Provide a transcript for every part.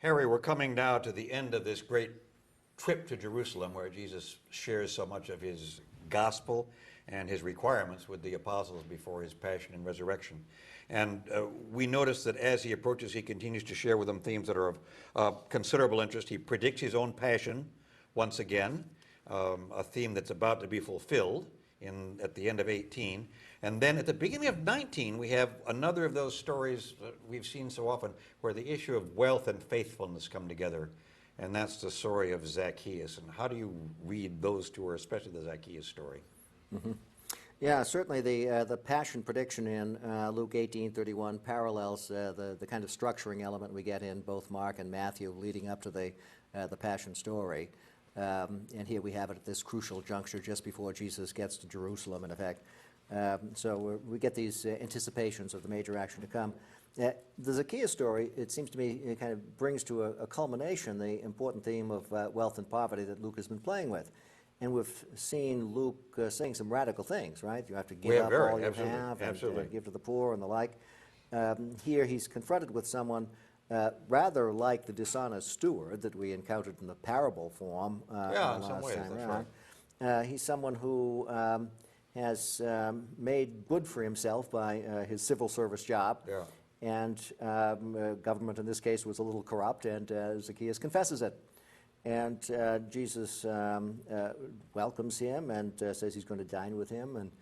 Harry, we're coming now to the end of this great trip to Jerusalem where Jesus shares so much of his gospel and his requirements with the apostles before his passion and resurrection. And we notice that as he approaches, he continues to share with them themes that are of considerable interest. He predicts his own passion once again, a theme that's about to be fulfilled at the end of 18. And then at the beginning of 19, we have another of those stories that we've seen so often where the issue of wealth and faithfulness come together. And that's the story of Zacchaeus. And how do you read those two, or especially the Zacchaeus story? Mm-hmm. Yeah, certainly the passion prediction in Luke 18:31 parallels the kind of structuring element we get in both Mark and Matthew leading up to the passion story. And here we have it at this crucial juncture just before Jesus gets to Jerusalem, in effect. So we get these anticipations of the major action to come. The Zacchaeus story, it seems to me, it kind of brings to a culmination the important theme of wealth and poverty that Luke has been playing with. And we've seen Luke saying some radical things, right? You have to give up all you have and give to the poor and the like. Here he's confronted with someone rather like the dishonest steward that we encountered in the parable form in some ways, that's right. He's someone who has made good for himself by his civil service job. Yeah. And government in this case was a little corrupt, and Zacchaeus confesses it. And Jesus welcomes him and says he's going to dine with him, and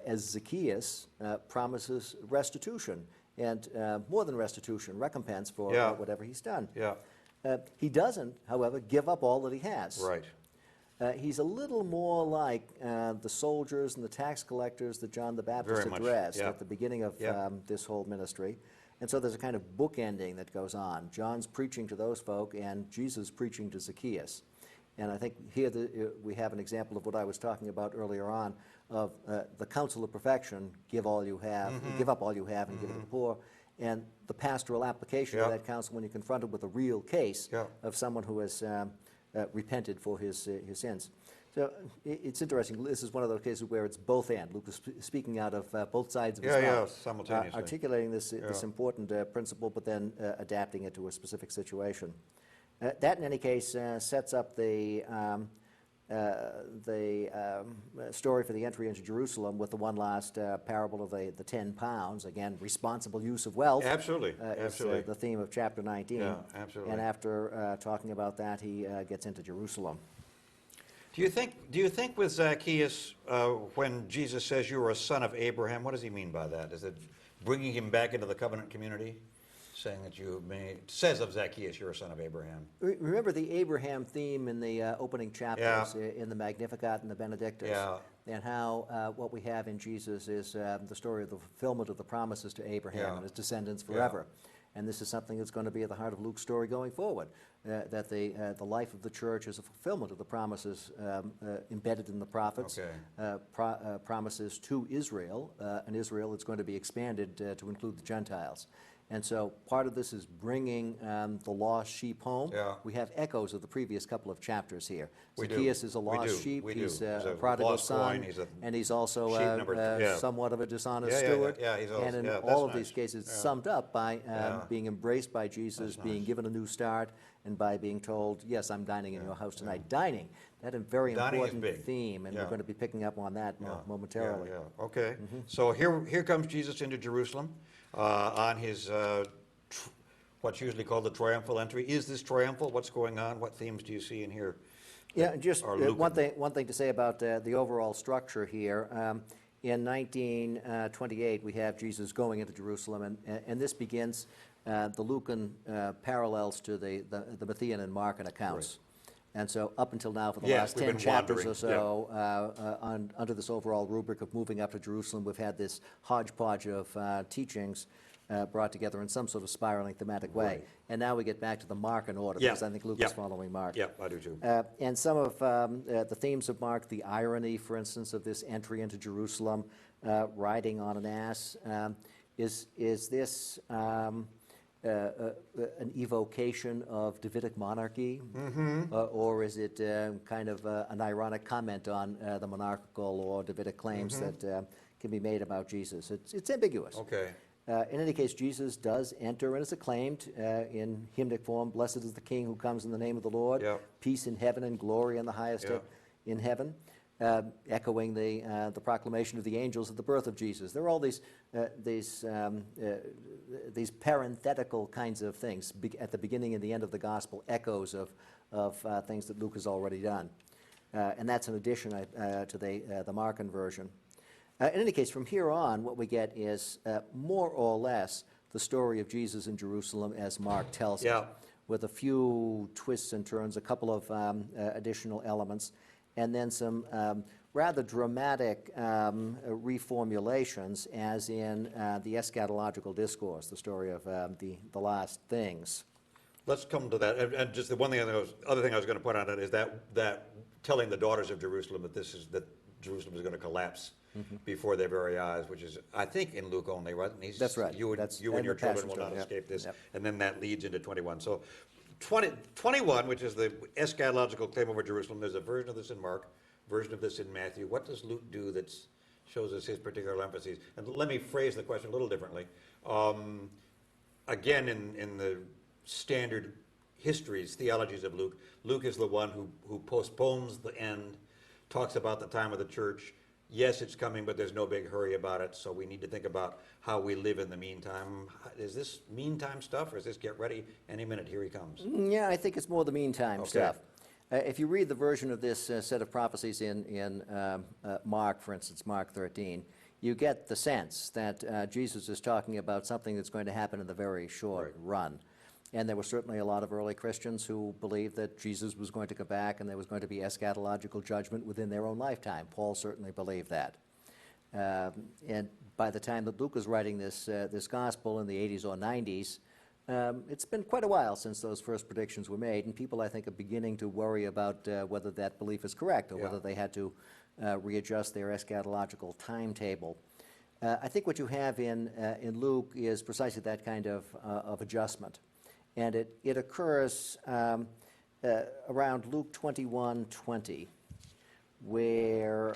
as Zacchaeus promises restitution, and more than restitution, recompense for whatever he's done. Yeah. He doesn't, however, give up all that he has. Right. He's a little more like the soldiers and the tax collectors that John the Baptist addressed at the beginning of this whole ministry. And so there's a kind of bookending that goes on. John's preaching to those folk, and Jesus preaching to Zacchaeus. And I think here we have an example of what I was talking about earlier on, of the counsel of perfection, give all you have, give up all you have and give it to the poor. And the pastoral application of that counsel when you're confronted with a real case of someone who has repented for his sins. So it's interesting. This is one of those cases where it's both and. Luke is speaking out of both sides of his mouth, simultaneously. Articulating this important principle, but then adapting it to a specific situation. That, in any case, sets up the story for the entry into Jerusalem with the one last parable of the 10 pounds. Again, responsible use of wealth. Absolutely. Absolutely. Is the theme of chapter 19. Yeah, absolutely. And after talking about that, he gets into Jerusalem. Do you think with Zacchaeus, when Jesus says you are a son of Abraham, what does he mean by that? Is it bringing him back into the covenant community? Saying that says of Zacchaeus, you're a son of Abraham. Remember the Abraham theme in the opening chapters, in the Magnificat and the Benedictus, and how what we have in Jesus is the story of the fulfillment of the promises to Abraham and his descendants forever. And this is something that's going to be at the heart of Luke's story going forward, that the life of the church is a fulfillment of the promises embedded in the prophets, promises to Israel, and Israel is going to be expanded to include the Gentiles. And so part of this is bringing the lost sheep home. Yeah. We have echoes of the previous couple of chapters here. We Zacchaeus do. is a lost sheep. He's a prodigal son, and he's also somewhat of a dishonest steward. And in all of these cases, summed up by being embraced by Jesus, being given a new start, and by being told, yes, I'm dining in your house tonight. Dining, that a very important theme, and we're going to be picking up on that momentarily. Okay. So here comes Jesus into Jerusalem. On his, what's usually called the triumphal entry. Is this triumphal? What's going on? What themes do you see in here? Yeah, just one thing to say about the overall structure here. In 1928, we have Jesus going into Jerusalem, and this begins the Lucan parallels to the Matthean and Markan accounts. Right. And so up until now, for the last 10 chapters or so, under this overall rubric of moving up to Jerusalem, we've had this hodgepodge of teachings brought together in some sort of spiraling thematic way. Right. And now we get back to the Markan order, because I think Luke is following Mark. Yeah, I do too. And some of the themes of Mark, the irony, for instance, of this entry into Jerusalem, riding on an ass, is this... an evocation of Davidic monarchy, or is it kind of an ironic comment on the monarchical or Davidic claims that can be made about Jesus? It's ambiguous. Okay. In any case, Jesus does enter and is acclaimed in hymnic form, "Blessed is the King who comes in the name of the Lord, Yep. peace in heaven and glory in the highest Yep. in heaven," echoing the proclamation of the angels at the birth of Jesus. There are all these parenthetical kinds of things at the beginning and the end of the gospel, echoes of things that Luke has already done. And that's an addition to the Markan version. In any case, from here on, what we get is more or less the story of Jesus in Jerusalem as Mark tells it, Yeah. with a few twists and turns, a couple of additional elements, and then some rather dramatic reformulations, as in the eschatological discourse, the story of the last things. Let's come to that. And just the one thing, other thing I was going to point out is that telling the daughters of Jerusalem that Jerusalem is going to collapse before their very eyes, which is, I think, in Luke only, right? That's right. You and your the children Passion will not Story, escape this. Yep. And then that leads into 21. So 21, which is the eschatological claim over Jerusalem, there's a version of this in Mark, version of this in Matthew. What does Luke do that shows us his particular emphases? And let me phrase the question a little differently. Again, in the standard histories, theologies of Luke, Luke is the one who postpones the end, talks about the time of the church. Yes, it's coming, but there's no big hurry about it, so we need to think about how we live in the meantime. Is this meantime stuff, or is this get ready any minute, here he comes? Yeah, I think it's more the meantime Okay. stuff. If you read the version of this set of prophecies in Mark, for instance, Mark 13, you get the sense that Jesus is talking about something that's going to happen in the very short run. And there were certainly a lot of early Christians who believed that Jesus was going to come back and there was going to be eschatological judgment within their own lifetime. Paul certainly believed that. And by the time that Luke was writing this gospel in the 80s or 90s, it's been quite a while since those first predictions were made, and people, I think, are beginning to worry about whether that belief is correct or whether they had to readjust their eschatological timetable. I think what you have in Luke is precisely that kind of adjustment. And it occurs around Luke 21:20, where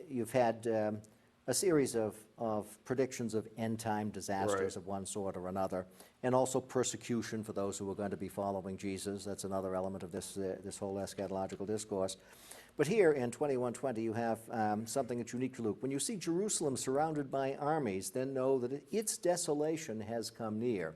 you've had a series of predictions of end-time disasters of one sort or another, and also persecution for those who are going to be following Jesus. That's another element of this whole eschatological discourse. But here in 21:20, you have something that's unique to Luke. When you see Jerusalem surrounded by armies, then know that its desolation has come near.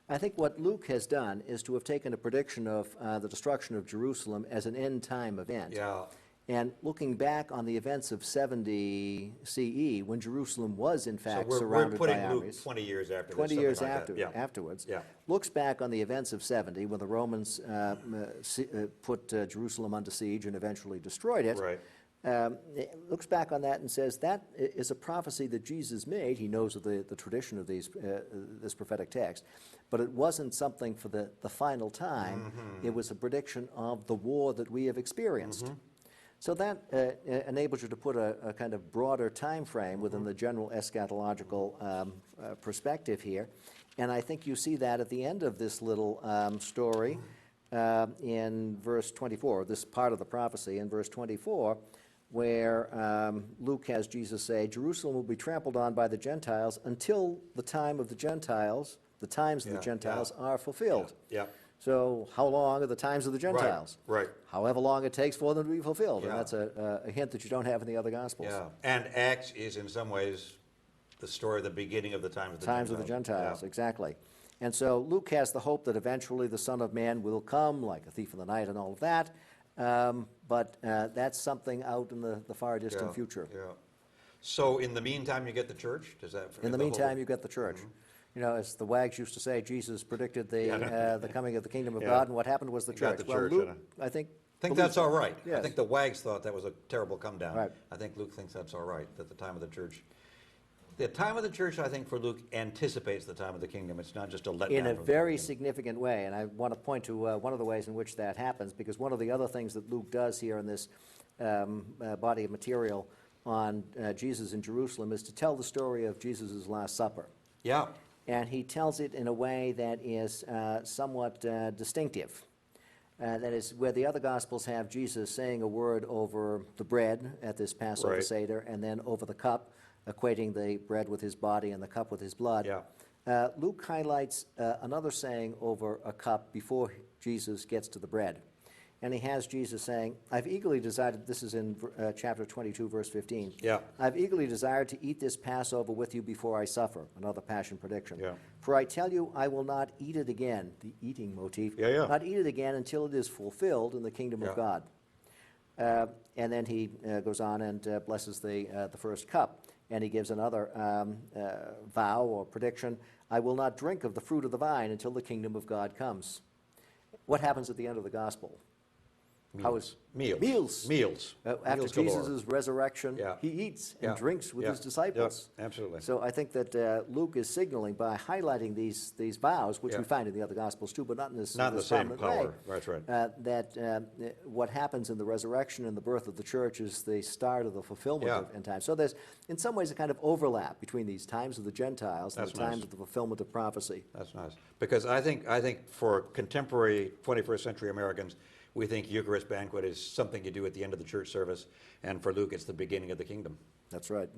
I think what Luke has done is to have taken a prediction of the destruction of Jerusalem as an end-time event. Yeah. And looking back on the events of 70 CE, when Jerusalem was in fact So we're surrounded putting by Luke armies, 20 years after this. 20 something years like that. afterwards, Yeah. looks back on the events of 70, when the Romans put Jerusalem under siege and eventually destroyed it. Right. Looks back on that and says that is a prophecy that Jesus made. He knows of the tradition of this prophetic text, but it wasn't something for the final time. It was a prediction of the war that we have experienced. So that enables you to put a kind of broader time frame within the general eschatological perspective here. And I think you see that at the end of this little story in verse 24, this part of the prophecy in verse 24, where Luke has Jesus say, "Jerusalem will be trampled on by the Gentiles until the time of the Gentiles, the times of the Gentiles are fulfilled." Yeah. So how long are the times of the Gentiles? Right. However long it takes for them to be fulfilled. Yeah. And that's a hint that you don't have in the other Gospels. Yeah. And Acts is in some ways the story of the beginning of the times of the Times Gentiles. of the Gentiles, Yeah. exactly. And so Luke has the hope that eventually the Son of Man will come like a thief in the night and all of that. But that's something out in the far distant future. Yeah. So in the meantime, you get the church? Does that? In the meantime, you get the church. You know, as the wags used to say, Jesus predicted the coming of the kingdom of God, and what happened was the You got church. the Well, church, Luke, and I think that's believes all that. right. I Yes. think the wags thought that was a terrible come down. Right. I think Luke thinks that's all right, that the time of the church. The time of the church, I think, for Luke anticipates the time of the kingdom. It's not just a letdown. In a from the very beginning. significant way, and I want to point to one of the ways in which that happens, because one of the other things that Luke does here in this body of material on Jesus in Jerusalem is to tell the story of Jesus' Last Supper. Yeah. And he tells it in a way that is somewhat distinctive. That is, where the other Gospels have Jesus saying a word over the bread at this Passover Right. Seder and then over the cup equating the bread with his body and the cup with his blood. Yeah. Luke highlights another saying over a cup before Jesus gets to the bread. And he has Jesus saying, I've eagerly desired, this is in chapter 22, verse 15. Yeah. I've eagerly desired to eat this Passover with you before I suffer. Another passion prediction. Yeah. For I tell you, I will not eat it again, the eating motif, Yeah, yeah. not eat it again until it is fulfilled in the kingdom Yeah. of God. And then he goes on and blesses the first cup. And he gives another vow or prediction, I will not drink of the fruit of the vine until the kingdom of God comes. What happens at the end of the gospel? Meals. Meals. Meals. Meals. After Meals galore. Jesus' resurrection, Yeah. he eats and Yeah. drinks with Yeah. his disciples. Yeah, absolutely. So I think that Luke is signaling by highlighting these vows, which Yeah. we find in the other Gospels too, but not in this Not in the this same prominent power. way, That's right. that what happens in the resurrection and the birth of the church is the start of the fulfillment Yeah. of end times. So there's, in some ways, a kind of overlap between these times of the Gentiles and That's the times nice. of the fulfillment of prophecy. That's nice. Because I think for contemporary 21st century Americans, we think Eucharist banquet is something you do at the end of the church service, and for Luke, it's the beginning of the kingdom. That's right.